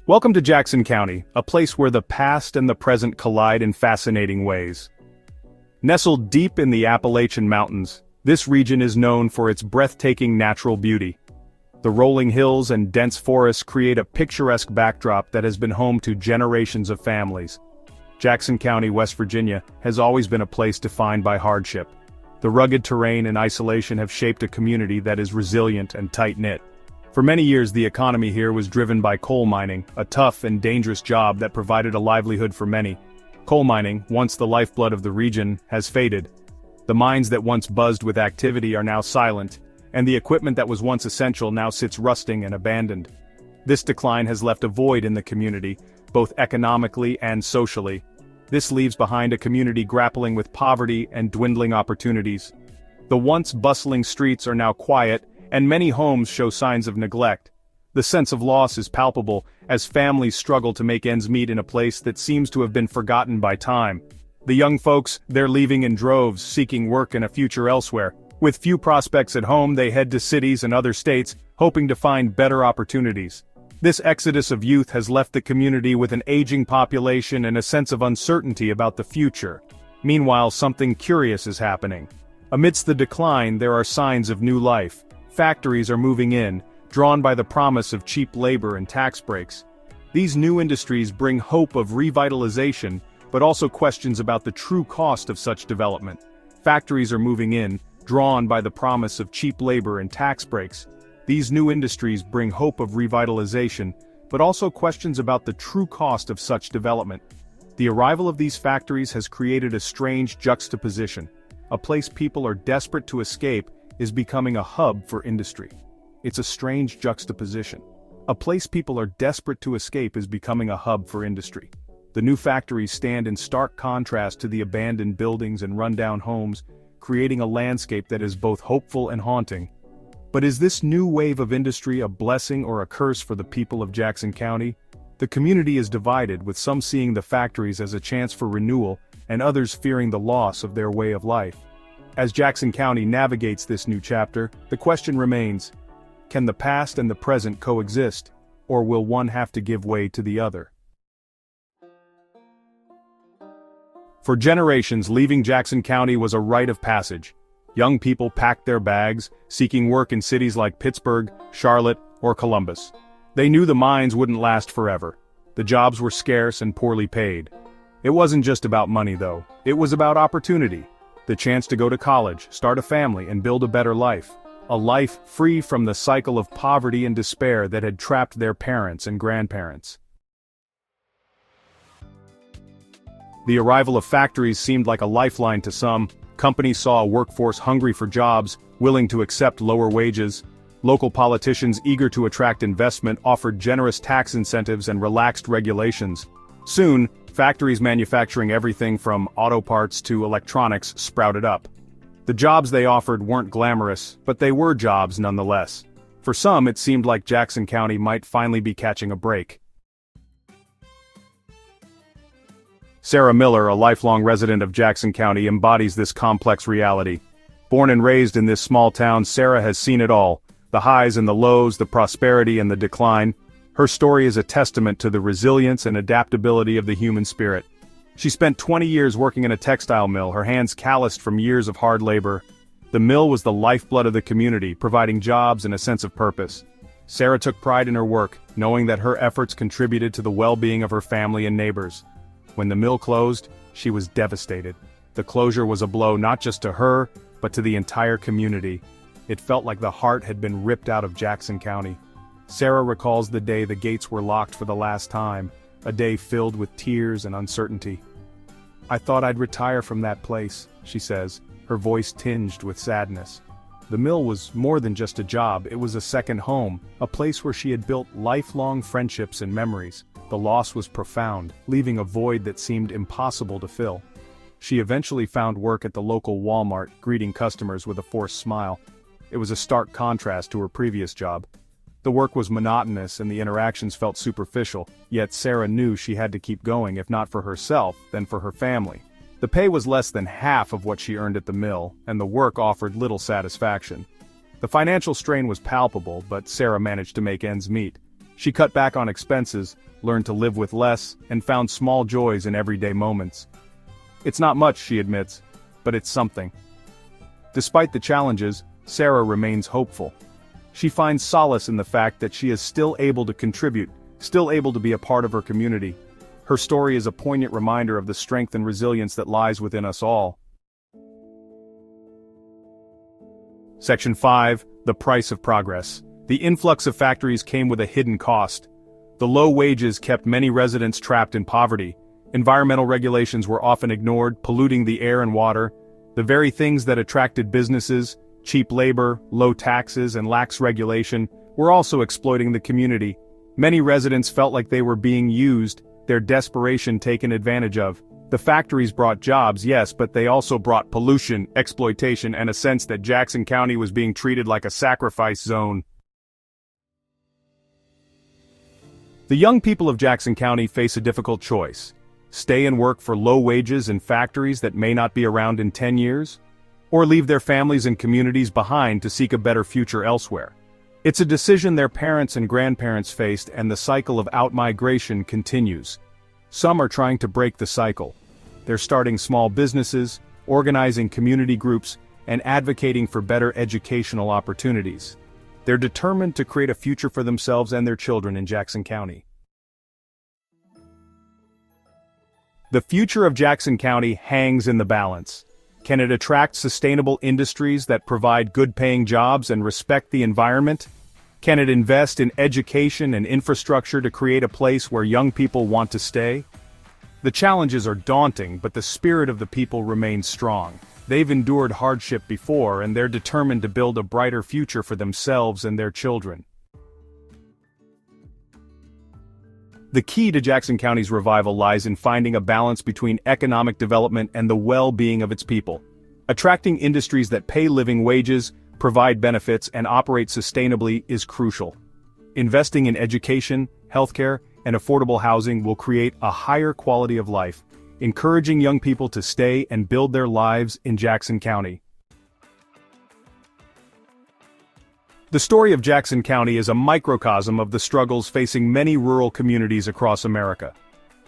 Welcome to Jackson County, a place where the past and the present collide in fascinating ways. Nestled deep in the Appalachian Mountains, this region is known for its breathtaking natural beauty. The rolling hills and dense forests create a picturesque backdrop that has been home to generations of families. Jackson County, West Virginia, has always been a place defined by hardship. The rugged terrain and isolation have shaped a community that is resilient and tight-knit. For many years, the economy here was driven by coal mining, a tough and dangerous job that provided a livelihood for many. Coal mining, once the lifeblood of the region, has faded. The mines that once buzzed with activity are now silent, and the equipment that was once essential now sits rusting and abandoned. This decline has left a void in the community, both economically and socially. This leaves behind a community grappling with poverty and dwindling opportunities. The once bustling streets are now quiet, and many homes show signs of neglect. The sense of loss is palpable, as families struggle to make ends meet in a place that seems to have been forgotten by time. The young folks, they're leaving in droves, seeking work and a future elsewhere. With few prospects at home, they head to cities and other states, hoping to find better opportunities. This exodus of youth has left the community with an aging population and a sense of uncertainty about the future. Meanwhile, something curious is happening. Amidst the decline, there are signs of new life. Factories are moving in, drawn by the promise of cheap labor and tax breaks. These new industries bring hope of revitalization, but also questions about the true cost of such development. Factories are moving in, drawn by the promise of cheap labor and tax breaks. These new industries bring hope of revitalization, but also questions about the true cost of such development. The arrival of these factories has created a strange juxtaposition. A place people are desperate to escape is becoming a hub for industry. It's a strange juxtaposition. A place people are desperate to escape is becoming a hub for industry. The new factories stand in stark contrast to the abandoned buildings and rundown homes, creating a landscape that is both hopeful and haunting. But is this new wave of industry a blessing or a curse for the people of Jackson County? The community is divided, with some seeing the factories as a chance for renewal and others fearing the loss of their way of life. As Jackson County navigates this new chapter, the question remains, can the past and the present coexist, or will one have to give way to the other? For generations, leaving Jackson County was a rite of passage. Young people packed their bags, seeking work in cities like Pittsburgh, Charlotte, or Columbus. They knew the mines wouldn't last forever. The jobs were scarce and poorly paid. It wasn't just about money, though. It was about opportunity. The chance to go to college, start a family, and build a better life. A life free from the cycle of poverty and despair that had trapped their parents and grandparents. The arrival of factories seemed like a lifeline to some. Companies saw a workforce hungry for jobs, willing to accept lower wages. Local politicians eager to attract investment offered generous tax incentives and relaxed regulations. Soon, factories manufacturing everything from auto parts to electronics sprouted up. The jobs they offered weren't glamorous, but they were jobs nonetheless. For some, it seemed like Jackson County might finally be catching a break. Sarah Miller, a lifelong resident of Jackson County, embodies this complex reality. Born and raised in this small town, Sarah has seen it all: the highs and the lows, the prosperity and the decline. Her story is a testament to the resilience and adaptability of the human spirit. She spent 20 years working in a textile mill, her hands calloused from years of hard labor. The mill was the lifeblood of the community, providing jobs and a sense of purpose. Sarah took pride in her work, knowing that her efforts contributed to the well-being of her family and neighbors. When the mill closed, she was devastated. The closure was a blow not just to her, but to the entire community. It felt like the heart had been ripped out of Jackson County. Sarah recalls the day the gates were locked for the last time, a day filled with tears and uncertainty. "I thought I'd retire from that place," she says, her voice tinged with sadness. The mill was more than just a job, it was a second home, a place where she had built lifelong friendships and memories. The loss was profound, leaving a void that seemed impossible to fill. She eventually found work at the local Walmart, greeting customers with a forced smile. It was a stark contrast to her previous job. The work was monotonous and the interactions felt superficial, yet Sarah knew she had to keep going, if not for herself, then for her family. The pay was less than half of what she earned at the mill, and the work offered little satisfaction. The financial strain was palpable, but Sarah managed to make ends meet. She cut back on expenses, learned to live with less, and found small joys in everyday moments. It's not much, she admits, but it's something. Despite the challenges, Sarah remains hopeful. She finds solace in the fact that she is still able to contribute, still able to be a part of her community. Her story is a poignant reminder of the strength and resilience that lies within us all. Section 5. The price of progress. The influx of factories came with a hidden cost. The low wages kept many residents trapped in poverty. Environmental regulations were often ignored, polluting the air and water. The very things that attracted businesses, cheap labor, low taxes, and lax regulation, were also exploiting the community. Many residents felt like they were being used, their desperation taken advantage of. The factories brought jobs, yes, but they also brought pollution, exploitation, and a sense that Jackson County was being treated like a sacrifice zone. The young people of Jackson County face a difficult choice. Stay and work for low wages in factories that may not be around in 10 years? Or leave their families and communities behind to seek a better future elsewhere? It's a decision their parents and grandparents faced, and the cycle of outmigration continues. Some are trying to break the cycle. They're starting small businesses, organizing community groups, and advocating for better educational opportunities. They're determined to create a future for themselves and their children in Jackson County. The future of Jackson County hangs in the balance. Can it attract sustainable industries that provide good-paying jobs and respect the environment? Can it invest in education and infrastructure to create a place where young people want to stay? The challenges are daunting, but the spirit of the people remains strong. They've endured hardship before, and they're determined to build a brighter future for themselves and their children. The key to Jackson County's revival lies in finding a balance between economic development and the well-being of its people. Attracting industries that pay living wages, provide benefits, and operate sustainably is crucial. Investing in education, healthcare, and affordable housing will create a higher quality of life, encouraging young people to stay and build their lives in Jackson County. The story of Jackson County is a microcosm of the struggles facing many rural communities across America.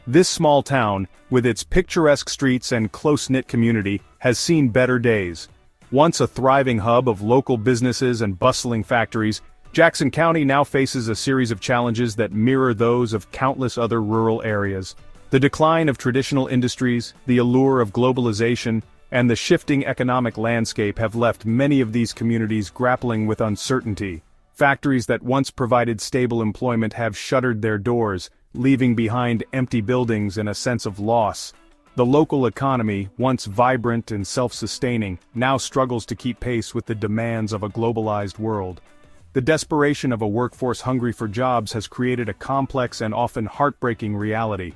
This small town, with its picturesque streets and close-knit community, has seen better days. Once a thriving hub of local businesses and bustling factories, Jackson County now faces a series of challenges that mirror those of countless other rural areas. The decline of traditional industries, the allure of globalization, and the shifting economic landscape have left many of these communities grappling with uncertainty. Factories that once provided stable employment have shuttered their doors, leaving behind empty buildings and a sense of loss. The local economy, once vibrant and self-sustaining, now struggles to keep pace with the demands of a globalized world. The desperation of a workforce hungry for jobs has created a complex and often heartbreaking reality.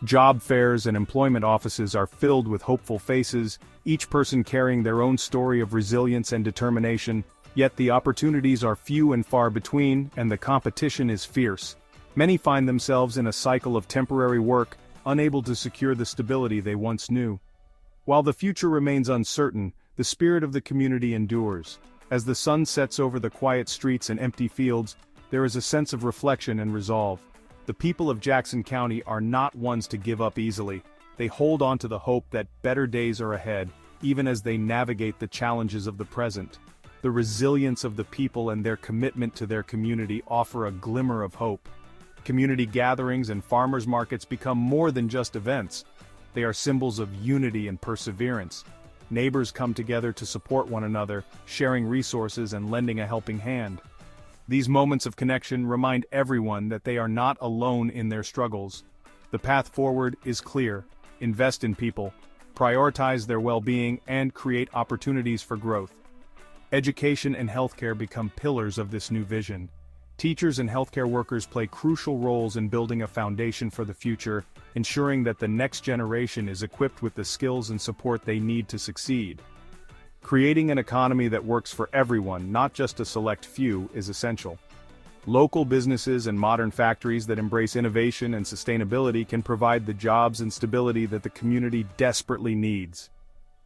Job fairs and employment offices are filled with hopeful faces, each person carrying their own story of resilience and determination, yet the opportunities are few and far between, and the competition is fierce. Many find themselves in a cycle of temporary work, unable to secure the stability they once knew. While the future remains uncertain, the spirit of the community endures. As the sun sets over the quiet streets and empty fields, there is a sense of reflection and resolve. The people of Jackson County are not ones to give up easily. They hold on to the hope that better days are ahead, even as they navigate the challenges of the present. The resilience of the people and their commitment to their community offer a glimmer of hope. Community gatherings and farmers markets become more than just events. They are symbols of unity and perseverance. Neighbors come together to support one another, sharing resources and lending a helping hand. These moments of connection remind everyone that they are not alone in their struggles. The path forward is clear. Invest in people, prioritize their well-being, and create opportunities for growth. Education and healthcare become pillars of this new vision. Teachers and healthcare workers play crucial roles in building a foundation for the future, ensuring that the next generation is equipped with the skills and support they need to succeed. Creating an economy that works for everyone, not just a select few, is essential. Local businesses and modern factories that embrace innovation and sustainability can provide the jobs and stability that the community desperately needs.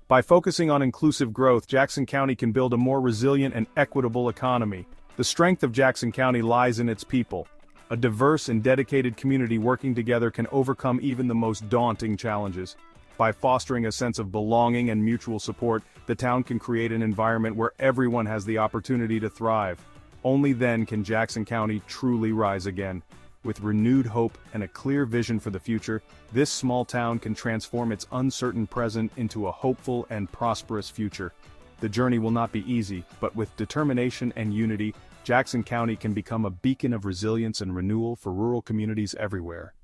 By focusing on inclusive growth, Jackson County can build a more resilient and equitable economy. The strength of Jackson County lies in its people. A diverse and dedicated community working together can overcome even the most daunting challenges. By fostering a sense of belonging and mutual support, the town can create an environment where everyone has the opportunity to thrive. Only then can Jackson County truly rise again. With renewed hope and a clear vision for the future, this small town can transform its uncertain present into a hopeful and prosperous future. The journey will not be easy, but with determination and unity, Jackson County can become a beacon of resilience and renewal for rural communities everywhere.